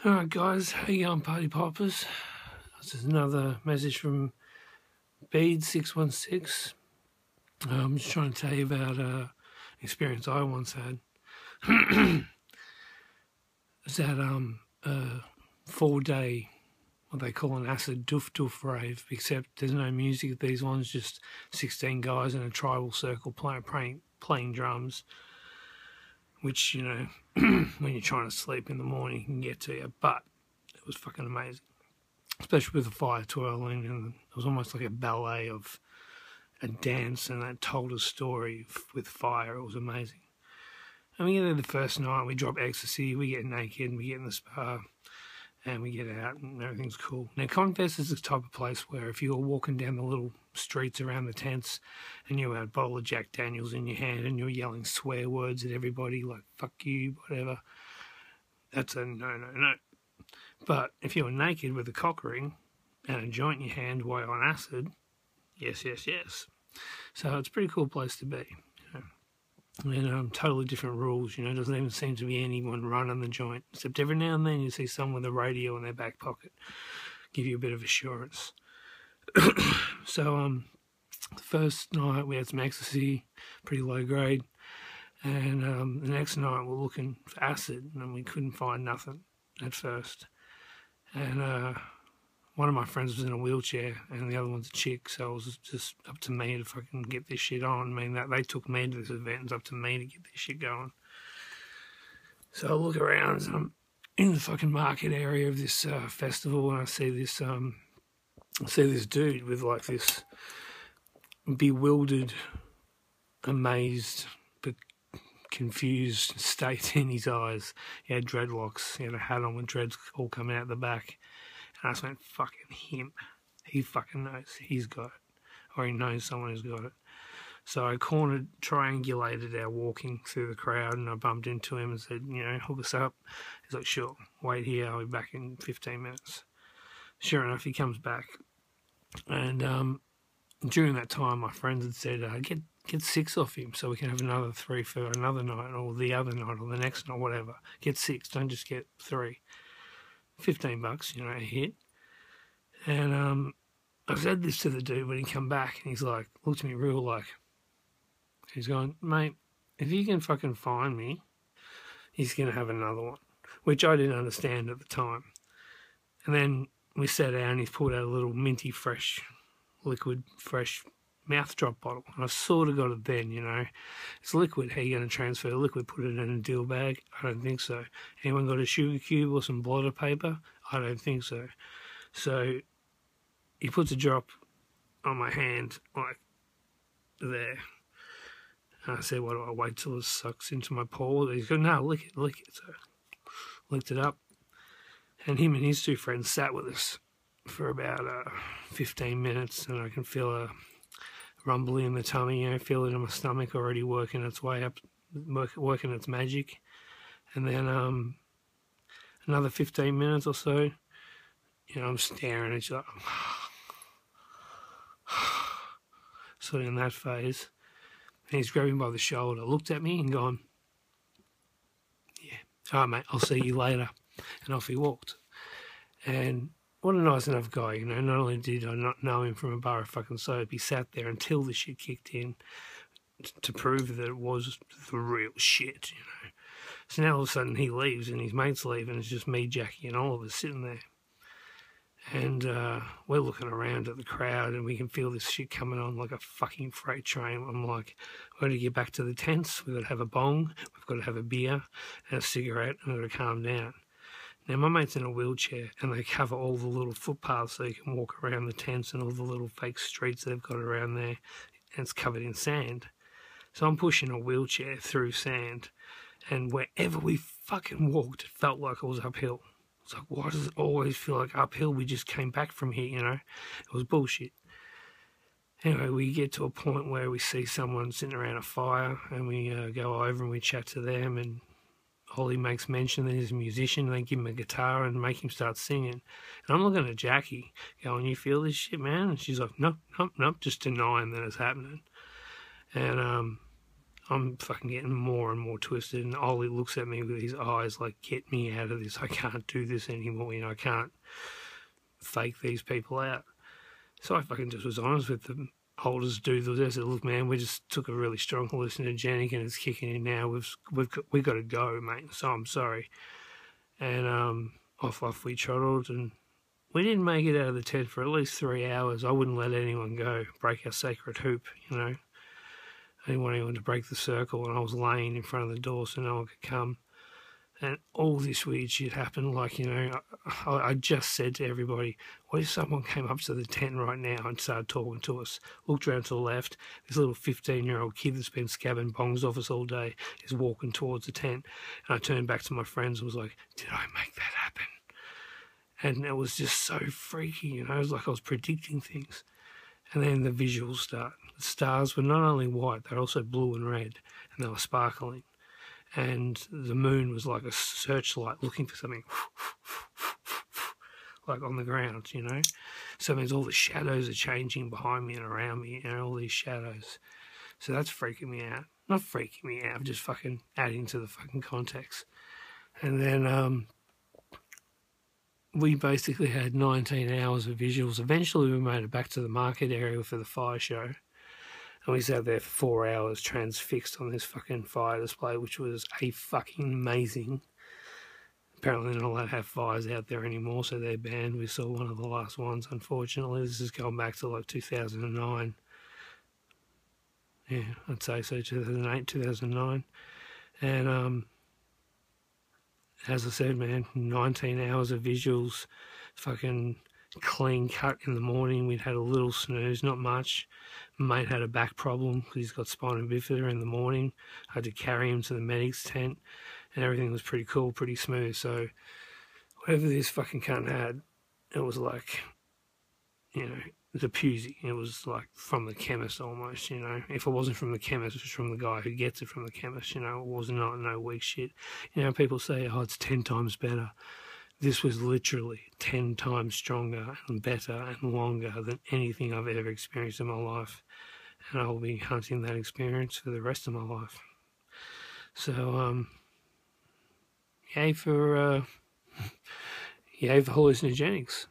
Alright guys, how you going, party poppers? This is another message from Bead616. I'm just trying to tell you about an experience I once had. It's that a 4-day, what they call an acid doof rave, except there's no music at these ones, just 16 guys in a tribal circle playing drums, which, you know, when you're trying to sleep in the morning can get to you, but it was fucking amazing. Especially with the fire twirling, and it was almost like a ballet of a dance, and that told a story with fire. It was amazing. And we get there the first night, we drop ecstasy, we get naked, we get in the spa, and we get out, and everything's cool. Now, Confess is the type of place where if you're walking down the little streets around the tents, and you had a bottle of Jack Daniels in your hand, and you're yelling swear words at everybody, like, fuck you, whatever, that's a no. But if you're naked with a cock ring and a joint in your hand while on acid, yes. So it's a pretty cool place to be. And totally different rules, you know, doesn't even seem to be anyone running the joint, except every now and then you see someone with a radio in their back pocket, give you a bit of assurance. So the first night we had some ecstasy, pretty low grade, and the next night we're looking for acid, and we couldn't find nothing at first. And one of my friends was in a wheelchair, and the other one's a chick, so it was just up to me to fucking get this shit on. I mean, that they took me to this event, it's up to me to get this shit going. So I look around, and I'm in the fucking market area of this festival, and I see this dude with like this bewildered, amazed, but confused state in his eyes. He had dreadlocks, he had a hat on with dreads all coming out the back. And I just went, fucking him. He fucking knows. He's got it. Or he knows someone who's got it. So I triangulated our walking through the crowd, and I bumped into him and said, you know, hook us up. He's like, sure, wait here, I'll be back in 15 minutes. Sure enough, he comes back. And during that time, my friends had said, get 6 off him so we can have another 3 for another night, or the other night, or the next night, whatever. Get 6, don't just get 3. $15, you know, a hit. And I said this to the dude when he come back, and he's like, looked at me real like, he's going, mate, if you can fucking find me, he's going to have another one, which I didn't understand at the time. And then we sat down, and he's pulled out a little minty fresh, liquid fresh mouth drop bottle, and I sort of got it then, you know. It's liquid. How are you going to transfer liquid? Put it in a deal bag? I don't think so. Anyone got a sugar cube or some blotter paper? I don't think so. So he puts a drop on my hand, like there. And I said, what do I wait till it sucks into my paw? He's going, no, lick it. So I licked it up, and him and his 2 friends sat with us for about 15 minutes, and I can feel a rumbly in the tummy, you know, feel it in my stomach already working its way up, working its magic. And then another 15 minutes or so, you know, I'm staring at you like, sort of in that phase. And he's grabbing by the shoulder, looked at me and gone, yeah, all right, mate, I'll see you later. And off he walked. And what a nice enough guy, you know. Not only did I not know him from a bar of fucking soap, he sat there until the shit kicked in to prove that it was the real shit, you know. So now all of a sudden he leaves and his mates leave, and it's just me, Jackie, and Oliver sitting there. And we're looking around at the crowd, and we can feel this shit coming on like a fucking freight train. I'm like, we've got to get back to the tents, we've got to have a bong, we've got to have a beer and a cigarette, and we've got to calm down. Now, my mate's in a wheelchair, and they cover all the little footpaths so you can walk around the tents and all the little fake streets they've got around there, and it's covered in sand. So I'm pushing a wheelchair through sand, and wherever we fucking walked, it felt like it was uphill. It's like, why does it always feel like uphill? We just came back from here, you know? It was bullshit. Anyway, we get to a point where we see someone sitting around a fire, and we go over and we chat to them, and Holly makes mention that he's a musician, and they give him a guitar and make him start singing. And I'm looking at Jackie, going, you feel this shit, man? And she's like, nope, just denying that it's happening. And I'm fucking getting more and more twisted, and Ollie looks at me with his eyes like, get me out of this, I can't do this anymore, I can't fake these people out. So I fucking just was honest with the oldest dude that was there. I said, look man, we just took a really strong hallucinogenic and it's kicking in now, we've got to go mate, so I'm sorry. And off we trotted, and we didn't make it out of the tent for at least 3 hours. I wouldn't let anyone go, break our sacred hoop, I didn't want anyone to break the circle, and I was laying in front of the door so no one could come. And all this weird shit happened. Like, I just said to everybody, what if someone came up to the tent right now and started talking to us? Looked around to the left, this little 15-year-old kid that's been scabbing bongs off us all day is walking towards the tent. And I turned back to my friends and was like, did I make that happen? And it was just so freaky, it was like I was predicting things. And then the visuals start. The stars were not only white, they were also blue and red, and they were sparkling. And the moon was like a searchlight looking for something, like on the ground, So it means all the shadows are changing behind me and around me, all these shadows. So that's freaking me out. Not freaking me out, just fucking adding to the fucking context. And then we basically had 19 hours of visuals. Eventually we made it back to the market area for the fire show. And we sat there for 4 hours transfixed on this fucking fire display, which was a fucking amazing. Apparently they're not allowed to have fires out there anymore, so they're banned. We saw one of the last ones, unfortunately. This is going back to like 2009. Yeah, I'd say so, 2008, 2009. And as I said, man, 19 hours of visuals, fucking clean cut in the morning. We'd had a little snooze, not much. Mate had a back problem because he's got spina bifida in the morning. I had to carry him to the medic's tent, and everything was pretty cool, pretty smooth. So whatever this fucking cunt had, it was like, the Pusey. It was like from the chemist almost, If it wasn't from the chemist, it was from the guy who gets it from the chemist, It was not no weak shit. People say, oh, it's 10 times better. This was literally 10 times stronger and better and longer than anything I've ever experienced in my life. And I'll be hunting that experience for the rest of my life. So, yay for hallucinogenics.